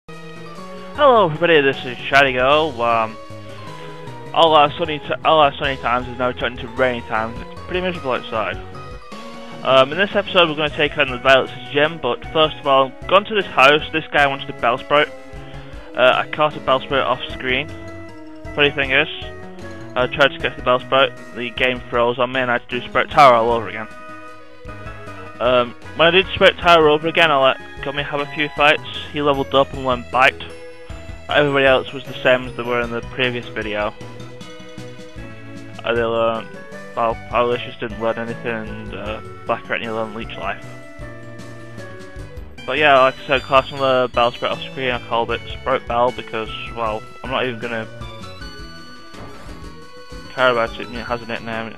Hello everybody, this is HeartGold. All our sunny times is now turned into rainy times. It's pretty miserable outside. In this episode we're going to take on the Violet's gym, but first of all, gone to this house. This guy wanted a Bellsprout. I caught a Bellsprout off screen. Funny thing is, I tried to get the Bellsprout, the game froze on me and I had to do Sprout Tower all over again. When I did Sprout Tower over again, I let Gummy have a few fights. He leveled up and learned Bite. Everybody else was the same as they were in the previous video. They learned, well, Owlicious didn't learn anything, and Black Retina learned Leech Life. But yeah, like I said, classing the Bellsprout off screen, I called it Sprout Bell because, well, I'm not even gonna care about it. It has a nickname,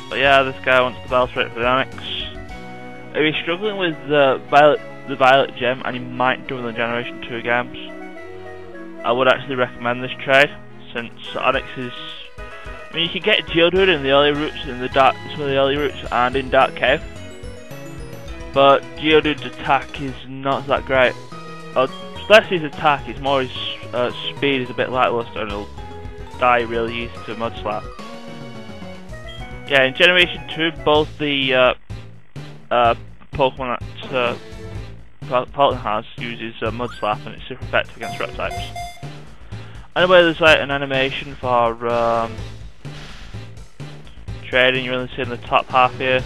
But yeah, this guy wants the Bellsprout for the Onyx. If you're struggling with the Violet gem and you might do the Generation 2 games, I would actually recommend this trade, since Onyx is, I mean, you can get Geodude in the early routes, some of the early routes and in Dark Cave, but Geodude's attack is not that great. Less his attack, it's more his speed is a bit lackluster and he'll die really easy to Mud Slap. Yeah, in Generation 2 both the Pokemon that Falkner has uses Mud Slap and it's super effective against rock types. Anyway, there's like an animation for trading. You really see in the top half here.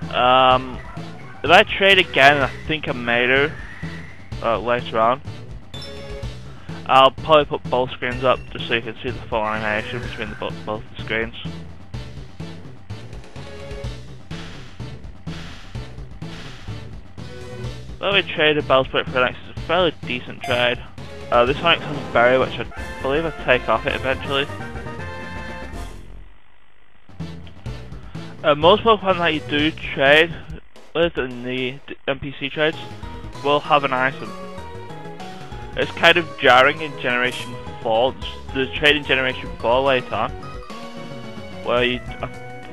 If I trade again, I think I may do later on. I'll probably put both screens up just so you can see the full animation between both the screens. Though we traded Bellsprout for the next, it's a fairly decent trade. This Onyx has a berry which I believe I'll take off it eventually. Most Pokemon that you do trade with in the NPC trades will have an item. It's kind of jarring in Generation 4, the trade in Generation 4 later on, where you,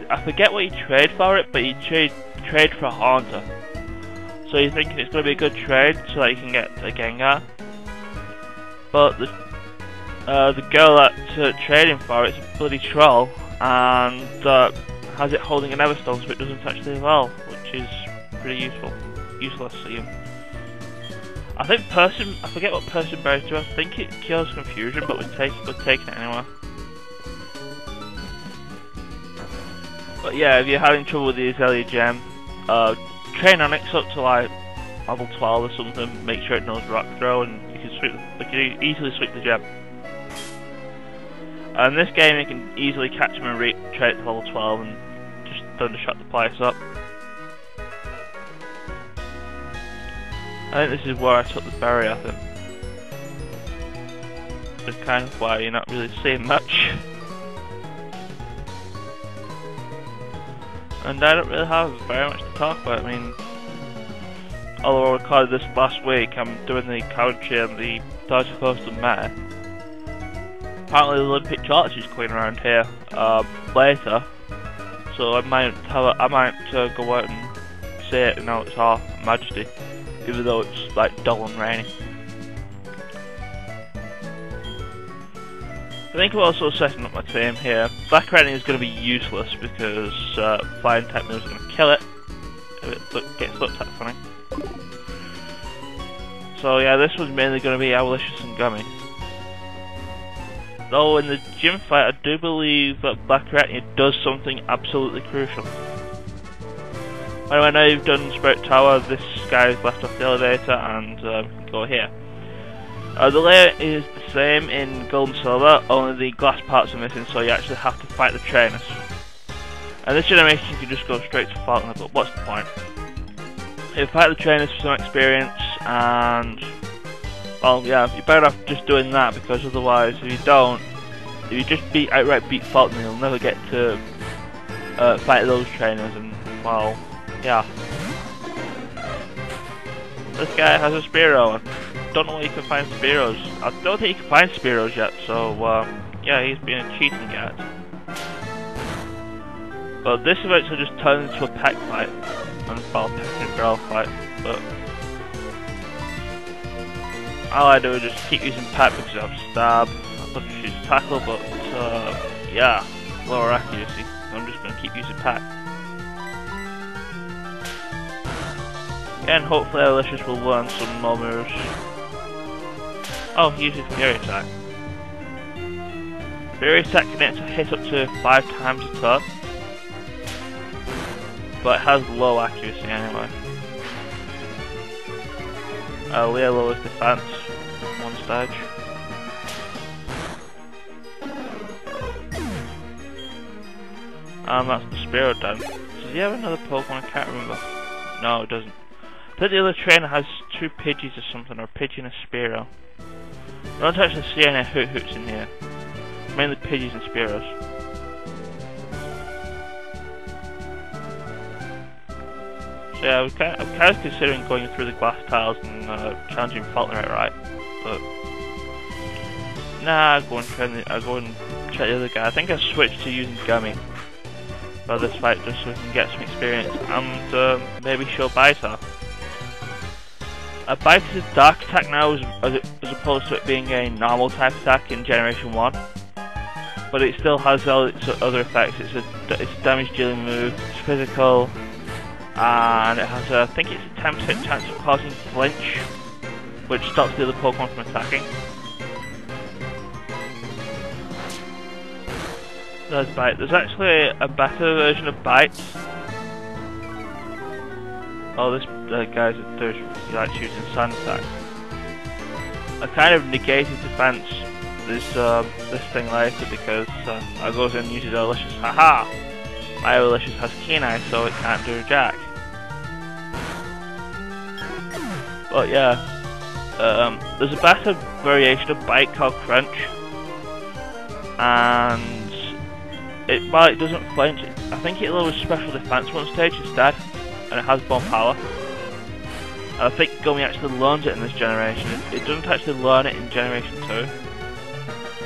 I forget what you trade for it, but you trade for a Haunter. So you're thinking it's going to be a good trade so that you can get a Gengar, but the girl that's trading for it's a bloody troll and has it holding an Everstone so it doesn't actually evolve, which is pretty useless. I think I forget what Person Berries do. I think it cures confusion, but we're taking it anyway. But yeah, if you're having trouble with the Azalea Gem, train Onyx up to like level 12 or something, make sure it knows Rock Throw, and you can easily sweep the gem. And in this game you can easily catch him and trade to level 12 and just thundershot the place up. I think this is where I took the berry, I think. It's kind of why you're not really seeing much. And I don't really have very much to talk about. I mean, although I recorded this last week, I'm doing the commentary on the 31st of May. Apparently the Olympic torch is going around here later, so I might go out and see it in all its majesty, even though it's like dull and rainy. I think I'm also setting up my team here. Black Retina is going to be useless because flying type moves are going to kill it if it gets looked at funny. So yeah, this one's mainly going to be Owlicious and Gummy. Though in the gym fight, I do believe that Black Retina does something absolutely crucial. Anyway, now you've done Sprout Tower, this guy's left off the elevator and go here. The layout is the same in Gold and Silver, only the glass parts are missing, so you actually have to fight the trainers. And this generation you can just go straight to Falkner, but what's the point? You fight the trainers for some experience, and well, yeah, you're better off just doing that, because otherwise, if you just outright beat Falkner, you'll never get to fight those trainers, and well, yeah. This guy has a Spearow. I don't know where you can find Spearows. I don't think you can find Spearows yet, so yeah, he's been a cheating cat. But this eventually just turns into a pack fight. and Falkner the Error fight, but all I do is just keep using Pet because I have Stab. I could use Tackle, but yeah, lower accuracy. So I'm just going to keep using Pet. And hopefully Alicious will learn some more moves. Oh, he uses Fury Attack. Fury Attack can hit up to 5 times a turn, but it has low accuracy anyway. Leah lowers defense 1 stage. And that's the Spearow done. Does he have another Pokemon? I can't remember. No, it doesn't. I think the other trainer has 2 Pidgeys or something, or a Pidgey and a Spearow. I don't actually see any Hoots in here. Mainly Pidgeys and Spearows. So yeah, I'm kind of considering going through the glass tiles and challenging Falkner outright, but nah, I'll go and check the other guy. I think I switched to using Gummy for this fight just so we can get some experience and maybe show Biter. Bite is a dark attack now as opposed to it being a normal type attack in Generation 1. But it still has all its other effects. It's a damage dealing move, it's physical, and it has I think it's a 10% chance of causing flinch, which stops the other Pokemon from attacking. There's Bite. There's actually a better version of Bite. Oh, this guy's he likes using Sand Attack. I kind of negated defense this thing later because I goes in and uses Alicious. Haha! My Alicious has Keen Eye, so it can't do jack. But yeah, there's a better variation of Bite called Crunch, and while it doesn't flinch, I think it lowers special defense 1 stage instead, and it has more power. And I think Gummy actually learns it in this generation. It doesn't actually learn it in Generation 2.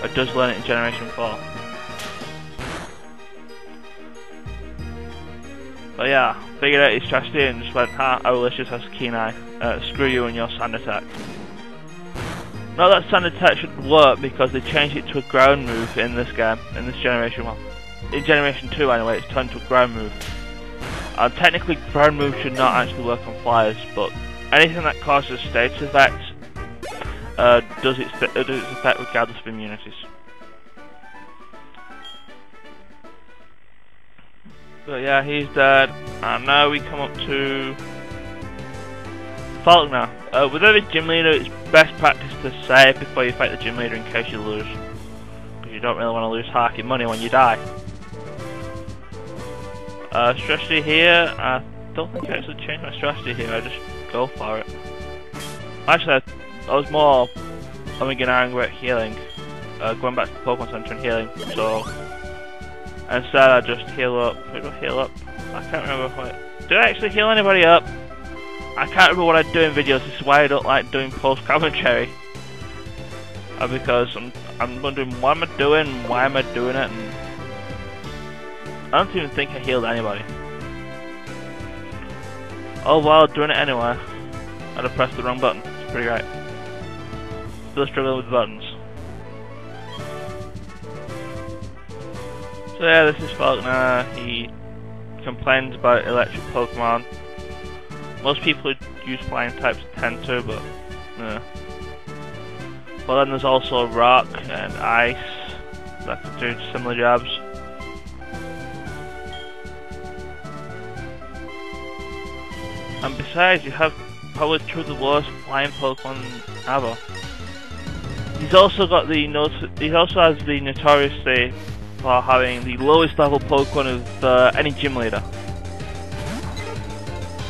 It does learn it in Generation 4. But yeah, figured out his strategy and just went, ha, Alicious has Keen Eye. Screw you and your Sand Attack. Not that Sand Attack should work because they changed it to a ground move in this game, in this Generation 1. In Generation 2 anyway, it's turned to a ground move. And technically ground moves should not actually work on flyers, but anything that causes status effects does its effect regardless of immunities. But yeah, he's dead, and now we come up to Falkner. With every gym leader, it's best practice to save before you fight the gym leader in case you lose, because you don't really want to lose half your money when you die. Strategy here, I don't think I actually changed my strategy here, I just go for it. Actually, I was more umming and ahhing about healing, going back to the Pokemon Center and healing, so instead I just heal up. Who do I heal up? I can't remember what. Did I actually heal anybody up? I can't remember what I do in videos, this is why I don't like doing post commentary. Because I'm wondering what am I doing, why am I doing it, and I don't even think I healed anybody. Oh well, doing it anyway. I'd have pressed the wrong button. It's pretty great. Still struggling with the buttons. So yeah, this is Falkner. He complains about electric Pokemon. Most people who use flying types tend to, but yeah. But then there's also rock and ice that could do similar jobs. And besides, you have probably two of the worst flying Pokemon ever. He's also got the he also has the notoriously for having the lowest level Pokemon of any gym leader.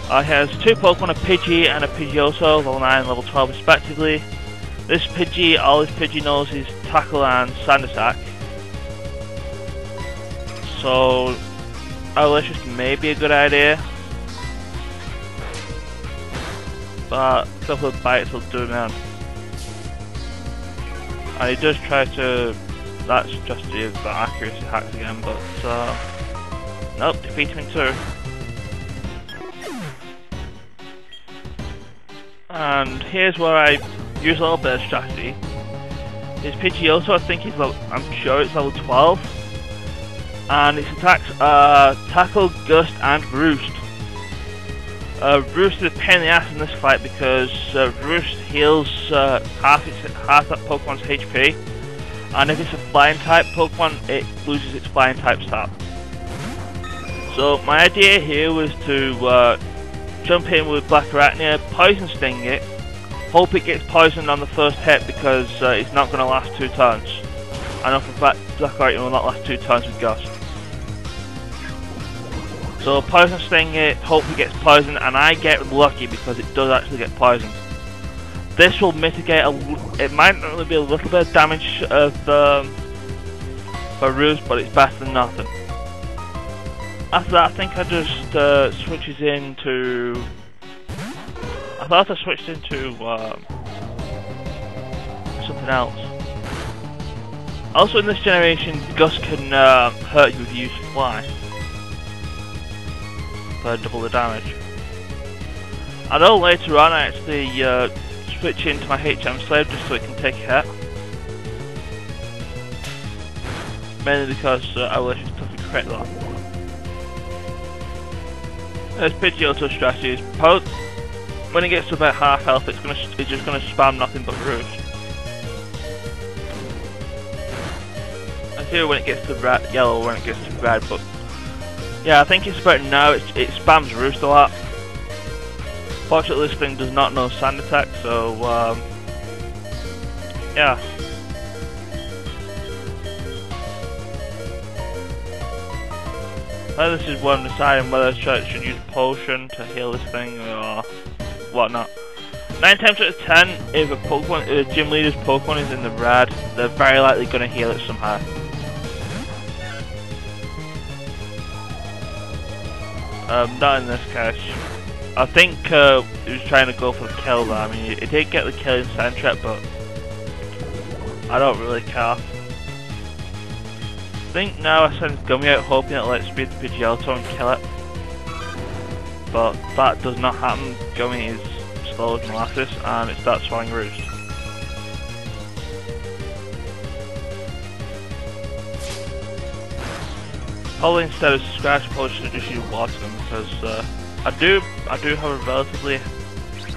He has two Pokemon, a Pidgey and a Pidgeotto, level 9 and level 12 respectively. This Pidgey, all this Pidgey knows is Tackle and Sand Attack. So, Alicious may be a good idea. But a couple of bites will do him in. And he does try to, that's just the accuracy hacks again, but nope, defeat him in 2. And here's where I use a little bit of strategy. His Pidgeotto, I think I'm sure it's level 12. And its attacks are Tackle, Gust and Roost. Roost is a pain in the ass in this fight because Roost heals half that Pokemon's HP. And if it's a flying type Pokemon, it loses its flying type stat. So my idea here was to jump in with Black Arachnia, Poison Sting it, hope it gets poisoned on the first hit because it's not going to last 2 turns. I know for a fact Black Arachnia will not last 2 turns with Gust. So Poison Sting it, hope it gets poisoned, and I get lucky because it does actually get poisoned. This will mitigate it might not really be a little bit of damage of for Roost, but it's better than nothing. After that, I think I just switches into. I thought I switched into something else. Also, in this generation, Gust can hurt you if you use Fly for double the damage. I know later on I actually switch into my HM Slave just so it can take a hit. Mainly because I will actually tough to crit that. This Pidgeotto strategy is when it gets to about half health, it's just gonna spam nothing but Roost. I feel when it gets to red, yellow, when it gets to red, but yeah, I think it's about now. It spams Roost a lot. Fortunately, this thing does not know Sand Attack, so yeah. This is what I'm deciding whether I should use Potion to heal this thing or whatnot. 9 times out of 10, if a gym leader's Pokemon is in the red, they're very likely going to heal it somehow. Not in this case. I think he was trying to go for the kill there. I mean, it did get the kill in Sandtrap, but I don't really care. I think now I send Gummy out hoping it'll outspeed the Pidgeotto and kill it. But that does not happen. Gummy is slow as molasses and it starts swallowing Roost. Probably instead of Scratch, I probably should just use Water Gun because I do have a relatively,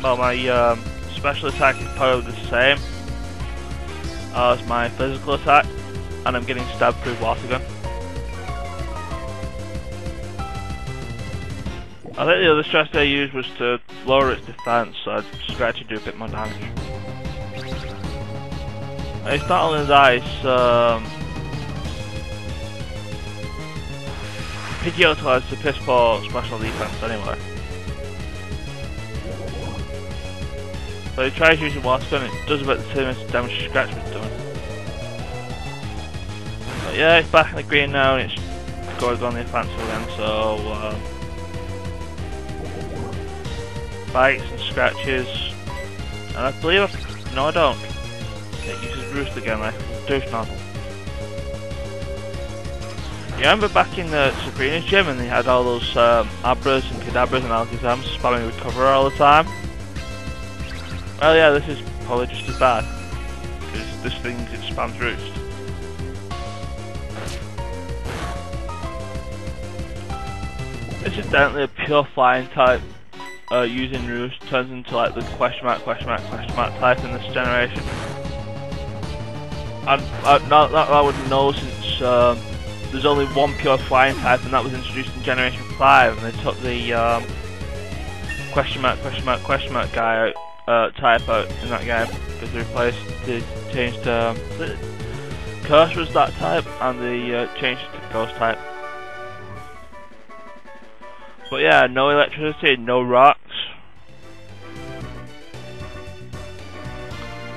well, my special attack is probably the same as my physical attack, and I'm getting stabbed through Water Gun. I think the other strategy I used was to lower its defense, so I'd Scratch and do a bit more damage. It's not only that, it's Pidgeotto has the piss poor special defense anyway. But he tries using Water Gun, it does about the same as damage Scratch was doing. But yeah, it's back in the green now and it's going on the offensive again, so bites and scratches. And I believe no I don't. It uses Roost again, like Douche Nozzle. You remember back in the Sabrina's gym and they had all those Abras and Kadabras and Alakazams spamming Recover all the time? Well yeah, this is probably just as bad, because this thing it spams Roost. This is definitely a pure flying type. Using Roost turns into like the question mark type in this generation. I would know since there's only one pure flying type and that was introduced in Generation 5 and they took the question mark guy out, type out in that game because they changed Curse was that type and they changed it to Ghost type. But yeah, no electricity, no rocks.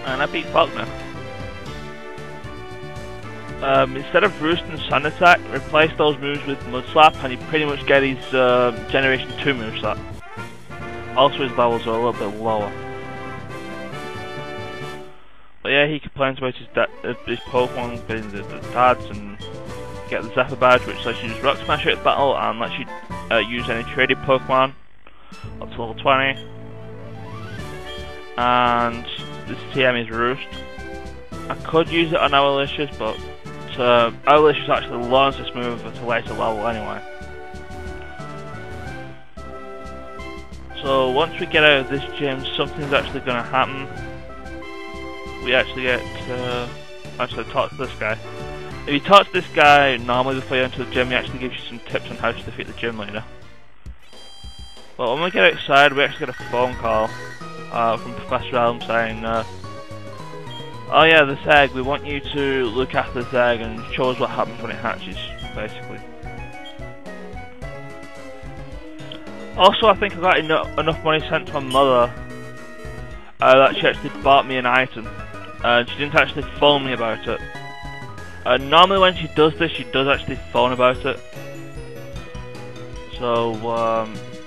And I beat Falkner. Instead of Roost and Sand Attack, replace those moves with Mud Slap and you pretty much get his Generation 2 moveset. Also his levels are a little bit lower. But yeah, he complains about his Pokemon getting the dads and get the Zephyr badge, which lets you use Rock Smash out of battle and lets you use any traded Pokemon up to level 20. and this TM is Roost. I could use it on Owlicious, but Owlicious actually learns this move at a later level anyway. So once we get out of this gym, something's actually going to happen. We actually get to actually talk to this guy. If you talk to this guy normally before you enter the gym, he actually gives you some tips on how to defeat the gym leader. But when we get outside, we actually get a phone call from Professor Elm saying, oh yeah, this egg, we want you to look after this egg and show us what happens when it hatches, basically. Also, I think I got enough money sent to my mother that she actually bought me an item. And she didn't actually phone me about it. Normally when she does this, she does actually phone about it. So,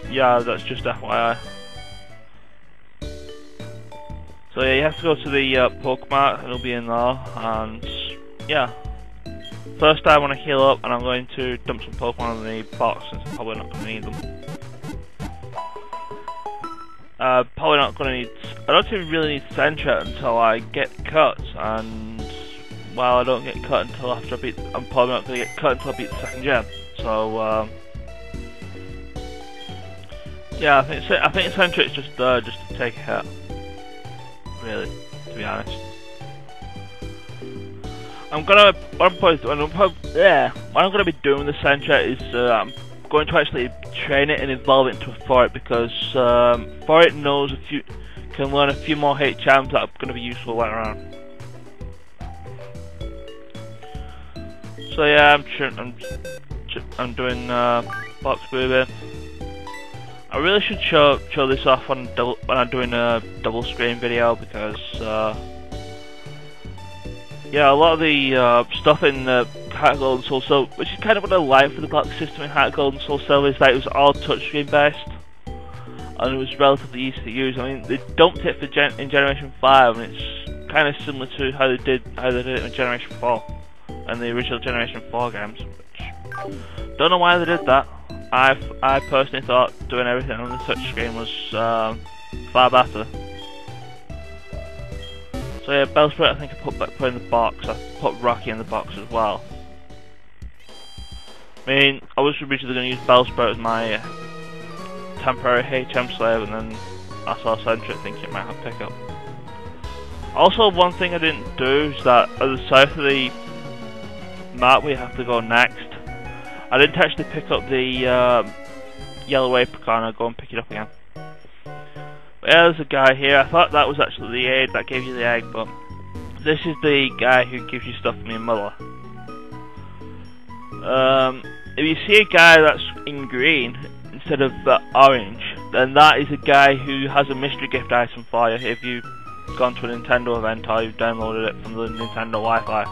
yeah, that's just FYI. So yeah, you have to go to the Pokemon, it'll be in there, and yeah. First I want to heal up, and I'm going to dump some Pokemon in the box, since I'm probably not going to need them. Probably not going to need... I don't even really need Sentret until I get cut, and... well, I don't get cut until after I beat... I'm probably not going to get cut until I beat the second gem. So, yeah, I think Sentret's just there just to take a hit. Really, to be honest. What I'm gonna be doing with the Sentret is I'm going to actually train it and evolve it into a Forit, because Forit knows can learn a few more HMs that are going to be useful later on. So yeah, I'm doing box moving. I really should show this off when I'm doing a double screen video, because yeah, a lot of the stuff in HeartGold and Soul Silver, which is kind of what I like for the box system in HeartGold and Soul Silver, is that it was all touchscreen based and it was relatively easy to use. I mean, they dumped it in Generation 5, and it's kind of similar to how they did it in Generation 4 and the original Generation 4 games. Which, don't know why they did that. I personally thought doing everything on the touchscreen was far better. So yeah, Bellsprout I think I put in the box. I put Rocky in the box as well. I mean, I was originally going to use Bellsprout as my temporary HM slave, and then I saw Sentret thinking it might have pickup. Also, one thing I didn't do is that at the south of the map we have to go next, I didn't actually pick up the yellow apricot. I'll go and pick it up again. But yeah, there's a guy here. I thought that was actually the aid that gave you the egg, but this is the guy who gives you stuff from your mother. If you see a guy that's in green instead of orange, then that is a guy who has a mystery gift item for you if you've gone to a Nintendo event or you've downloaded it from the Nintendo Wi-Fi.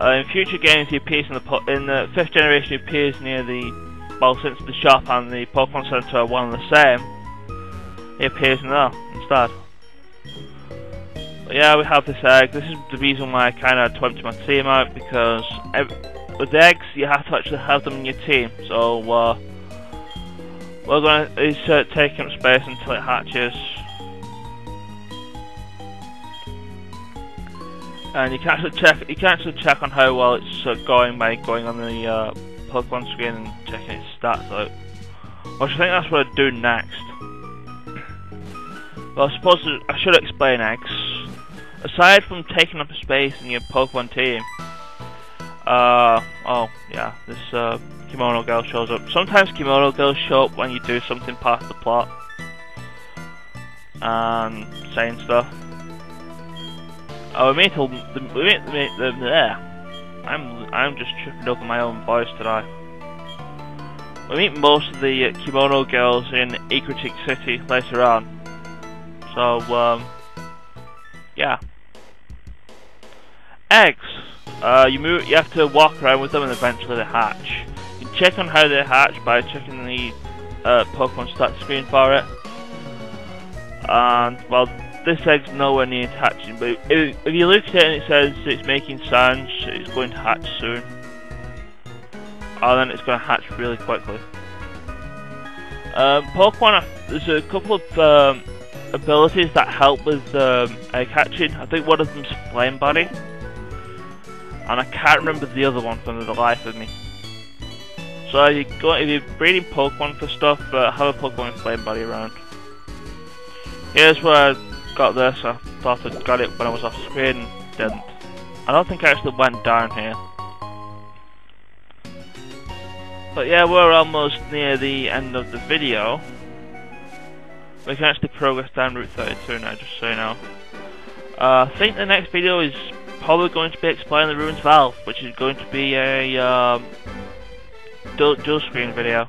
In future games, he appears in the 5th generation. He appears near the, well, since the shop and the Pokemon Center are one and the same, he appears in there instead. But yeah, we have this egg. This is the reason why I kind of empty my team out, because with eggs you have to actually have them in your team. So we're going to taking up space until it hatches. And you can actually check on how well it's going by going on the Pokemon screen and checking its stats out. Which I think that's what I'd do next. Well, I should explain eggs. Aside from taking up space in your Pokemon team, oh yeah, this Kimono Girl shows up. Sometimes Kimono Girls show up when you do something past the plot and saying stuff. Oh, I'm just tripping over my own voice today. We meet most of the Kimono Girls in Equatic City later on. So, yeah. Eggs. You have to walk around with them and eventually they hatch. You can check on how they hatch by checking the Pokemon stats screen for it. And, well, this egg's nowhere near hatching, but if you look at it and it says it's making sounds, it's going to hatch soon. Or then it's going to hatch really quickly. Pokemon there's a couple of abilities that help with egg hatching. I think one of them's Flame Body, and I can't remember the other one for the life of me. So if you're breeding Pokemon for stuff, have a Pokemon with Flame Body around. Here's where I got this. I thought I got it when I was off screen, didn't. I don't think I actually went down here. But yeah, we're almost near the end of the video. We can actually progress down Route 32 now, just so you know. I think the next video is probably going to be exploring the Ruins Valve, which is going to be a dual screen video.